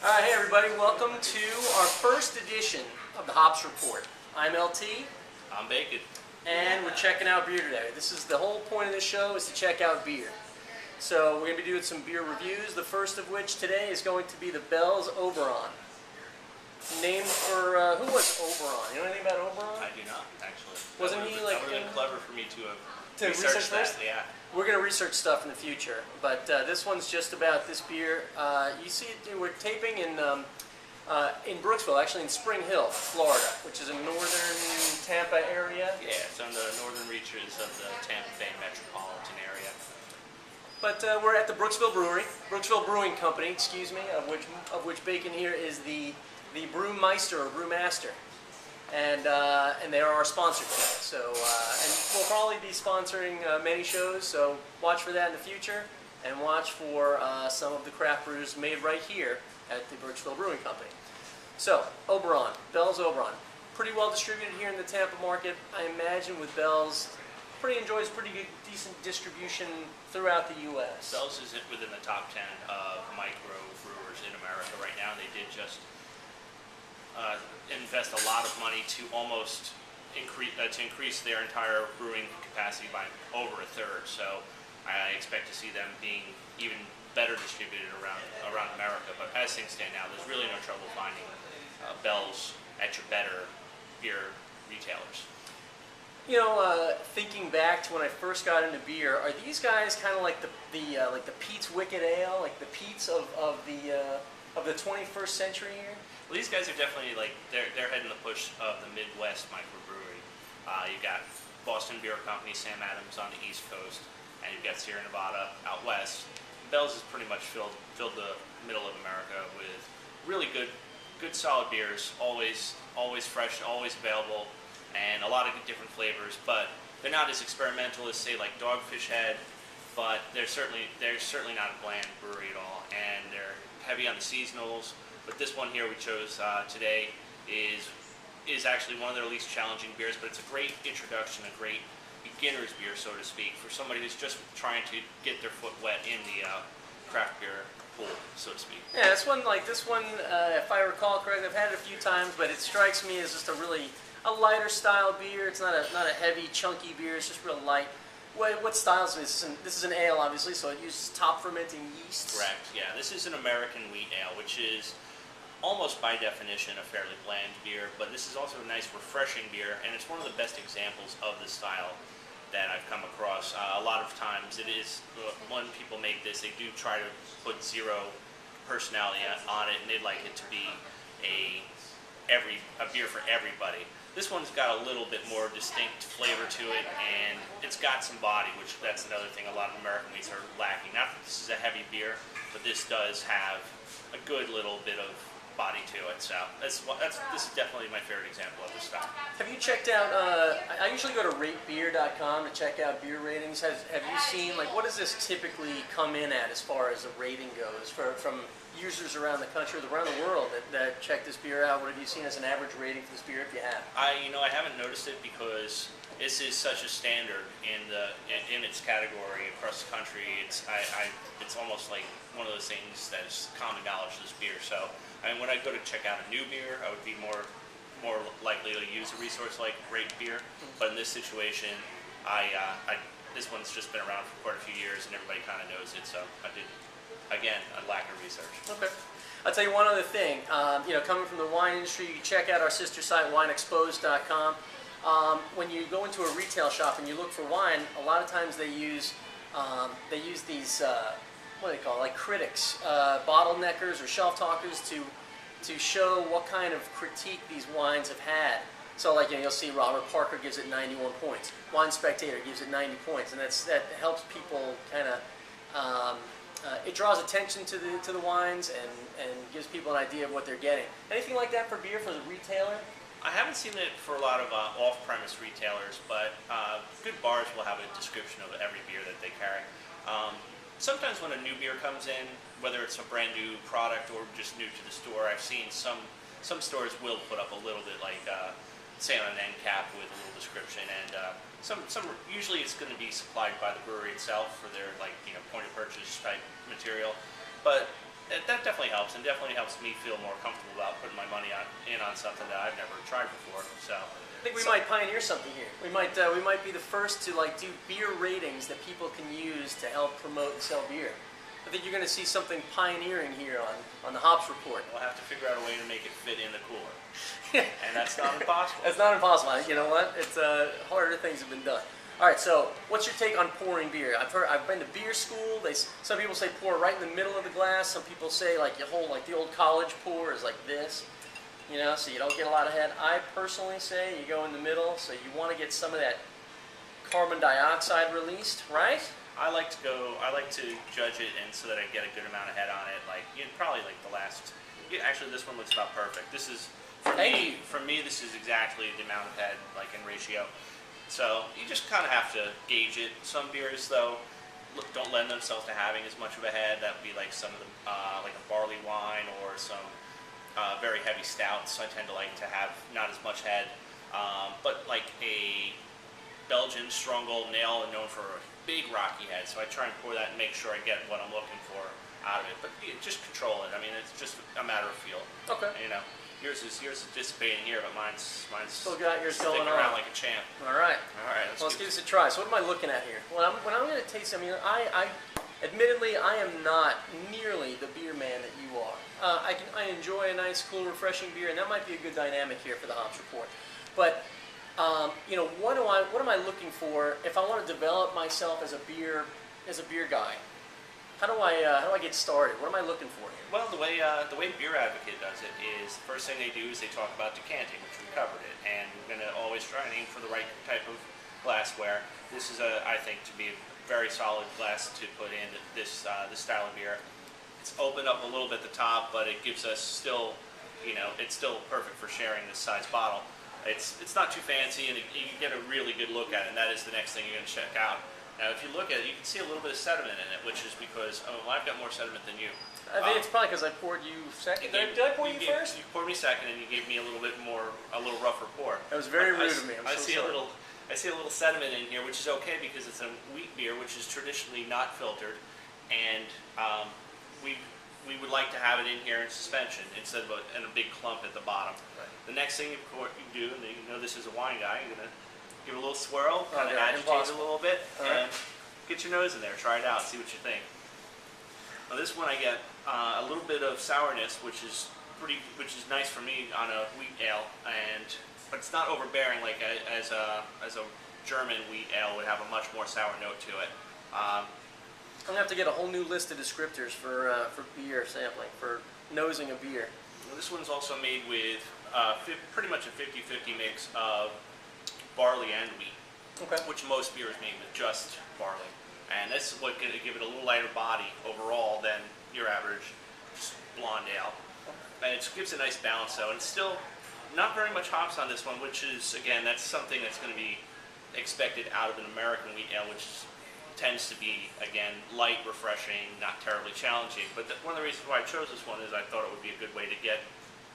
All right, hey everybody, welcome to our first edition of the Hops Report. I'm LT, I'm Bacon. and we're checking out beer today. This is the whole point of this show is to check out beer. So we're going to be doing some beer reviews, the first of which today is going to be the Bell's Oberon. Named for, who was Oberon? You know anything about Oberon? I do not, actually. Wasn't he like... That would have been clever for me to have research researched that, first? yeah. We're going to research stuff in the future, but this one's just about this beer. You see, we're taping in Brooksville, actually in Spring Hill, Florida, which is a northern Tampa area. Yeah, it's on the northern reaches of the Tampa Bay metropolitan area. But we're at the Brooksville Brewery, Brooksville Brewing Company, excuse me, of which Bacon here is the brewmeister or brewmaster. And they are our sponsor today. So, and we'll probably be sponsoring many shows, so watch for that in the future, and watch for some of the craft brews made right here at the Brooksville Brewing Company. So, Oberon, Bell's Oberon, pretty well distributed here in the Tampa market. I imagine with Bell's, enjoys pretty good, decent distribution throughout the U.S. Bell's is within the top 10 of micro brewers in America right now. They did just invest a lot of money to almost increase their entire brewing capacity by over a third. So I expect to see them being even better distributed around America. But as things stand now, there's really no trouble finding Bell's at your better beer retailers. You know, thinking back to when I first got into beer, are these guys kind of like the Pete's Wicked Ale, like the Pete's of the 21st century here? Well, these guys are definitely they're heading the push of the Midwest microbrewery. You've got Boston Beer Company, Sam Adams on the East Coast, and you've got Sierra Nevada out west. Bell's has pretty much filled the middle of America with really good solid beers, always fresh, always available, and a lot of different flavors. But they're not as experimental as say like Dogfish Head, but they're certainly not a bland brewery at all, and they're heavy on the seasonals. But this one here we chose today is actually one of their least challenging beers, but it's a great introduction, a great beginner's beer, so to speak, for somebody who's just trying to get their foot wet in the craft beer pool, so to speak. Yeah, this one, if I recall correctly, I've had it a few times, but it strikes me as just a lighter style beer. It's not a heavy, chunky beer. It's just real light. What styles is this? This is an ale, obviously, so it uses top fermenting yeast. Correct. Yeah, this is an American wheat ale, which is almost by definition a fairly bland beer, but this is also a nice refreshing beer, and it's one of the best examples of this style that I've come across. A lot of times it is, when people make this, they do try to put zero personality on it, and they'd like it to be a beer for everybody. This one's got a little bit more distinct flavor to it, and it's got some body, which that's another thing a lot of American wheats are lacking. Not that this is a heavy beer, but this does have a good little bit of body to it, so this is definitely my favorite example of this style. Have you checked out, I usually go to ratebeer.com to check out beer ratings. Have you seen, what does this typically come in at as far as the rating goes from users around the country, around the world that check this beer out? What have you seen as an average rating for this beer, if you have? I haven't noticed it because this is such a standard in its category across the country. It's almost like one of those things that's common knowledge of this beer. So when I go to check out a new beer, I would be more likely to use a resource like Rate Beer. But in this situation, this one's just been around for quite a few years, and everybody kind of knows it. So I did, again, a lack of research. Okay. I'll tell you one other thing. Coming from the wine industry, you check out our sister site, wineexposed.com. When you go into a retail shop and you look for wine, a lot of times they use these what do they call it, like critics, bottleneckers or shelf talkers to show what kind of critique these wines have had. So you'll see Robert Parker gives it 91 points. Wine Spectator gives it 90 points, and that helps people kind of it draws attention to the wines and gives people an idea of what they're getting. Anything like that for beer for the retailer? I haven't seen it for a lot of off-premise retailers, but good bars will have a description of every beer that they carry. Sometimes when a new beer comes in, whether it's a brand new product or just new to the store, I've seen some stores will put up a little bit say on an end cap with a little description, and usually it's going to be supplied by the brewery itself for their point of purchase type material. But that definitely helps, and definitely helps me feel more comfortable about putting my money on something that I've never tried before. So I think we might pioneer something here. We might be the first to like do beer ratings that people can use to help promote and sell beer. I think you're going to see something pioneering here on the Hops Report. we'll have to figure out a way to make it fit in the cooler, and that's not impossible. That's not impossible. You know what? It's harder things have been done. All right. So, what's your take on pouring beer? I've been to beer school. Some people say pour right in the middle of the glass. Some people say like you hold like the old college pour is like this. You know, so you don't get a lot of head. I personally say you go in the middle, so you want to get some of that carbon dioxide released, right? I like to judge it, and so that I get a good amount of head on it. Like probably like the last. Actually, this one looks about perfect. This is for me. This is exactly the amount of head, like in ratio. So you just kind of have to gauge it. Some beers, though, don't lend themselves to having as much of a head. That would be like some of the like a barley wine or some very heavy stouts. I tend to like to have not as much head, but like a Belgian strong gold nail is known for a big rocky head. So I try and pour that and make sure I get what I'm looking for out of it. But just control it. I mean, it's just a matter of feel. Okay. You know, yours is dissipating here, but mine's Still got yours sticking going on. around like a champ. All right. All right. Let's give this a try. So what am I looking at here? When I'm going to taste, I mean, admittedly, I am not nearly the beer man that you are. I enjoy a nice, cool, refreshing beer, and that might be a good dynamic here for the Hops Report. But you know, what am I looking for if I want to develop myself as a beer guy? How do I get started? What am I looking for here? Well, the way Beer Advocate does it is the first thing they do is they talk about decanting, which we covered it, and we're going to always try and aim for the right type of glassware. This is I think to be a very solid glass to put in this style of beer. It's opened up a little bit at the top, but it gives us still, you know, it's still perfect for sharing this size bottle. It's not too fancy, and you can get a really good look at it, and that is the next thing you're going to check out. Now, if you look at it, you can see a little bit of sediment in it, which is because I've got more sediment than you. I think it's probably because I poured you second. Did I pour you first? You poured me second, and you gave me a little rougher pour. That was very rude of me. I see a little sediment in here, which is okay because it's a wheat beer, which is traditionally not filtered, and we would like to have it in here in suspension instead of in a big clump at the bottom. Right. The next thing you do, and you know this is a wine guy, you're gonna give it a little swirl, kind of agitate it a little bit, and get your nose in there. Try it out, see what you think. Now this one I get a little bit of sourness, which is nice for me on a wheat ale, but it's not overbearing like as a German wheat ale would have a much more sour note to it. I'm gonna have to get a whole new list of descriptors for beer sampling, for nosing a beer. Well, this one's also made with pretty much a 50-50 mix of barley and wheat, which most beer is made with just barley. And that's what's going to give it a little lighter body overall than your average just blonde ale. And it gives a nice balance though, and it's still not very much hops on this one, which is, again, that's something that's going to be expected out of an American wheat ale, which tends to be, again, light, refreshing, not terribly challenging. But one of the reasons why I chose this one is I thought it would be a good way to get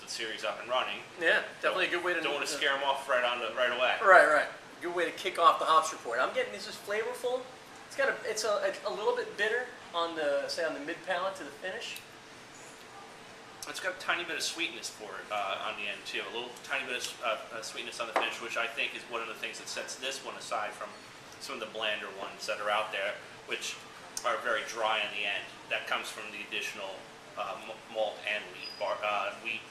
the series up and running. Yeah, definitely a good way to. Don't want to scare them off right away. Right. Good way to kick off the Hops Report. I'm getting this is flavorful. It's a little bit bitter on the mid palate to the finish. It's got a tiny bit of sweetness for it on the end too. A little tiny bit of sweetness on the finish, which I think is one of the things that sets this one aside from some of the blander ones that are out there, which are very dry in the end. That comes from the additional malt and wheat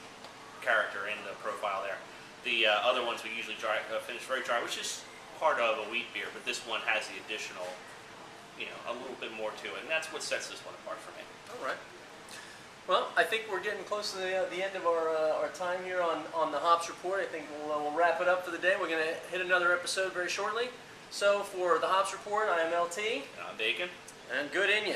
character in the profile there. The other ones we usually finish very dry, which is part of a wheat beer, but this one has the additional, you know, a little bit more to it, and that's what sets this one apart for me. All right. Well, I think we're getting close to the end of our time here on the Hops Report. I think we'll wrap it up for the day. We're going to hit another episode very shortly. So for the Hops Report, I am LT. And I'm Bacon. And good in ya.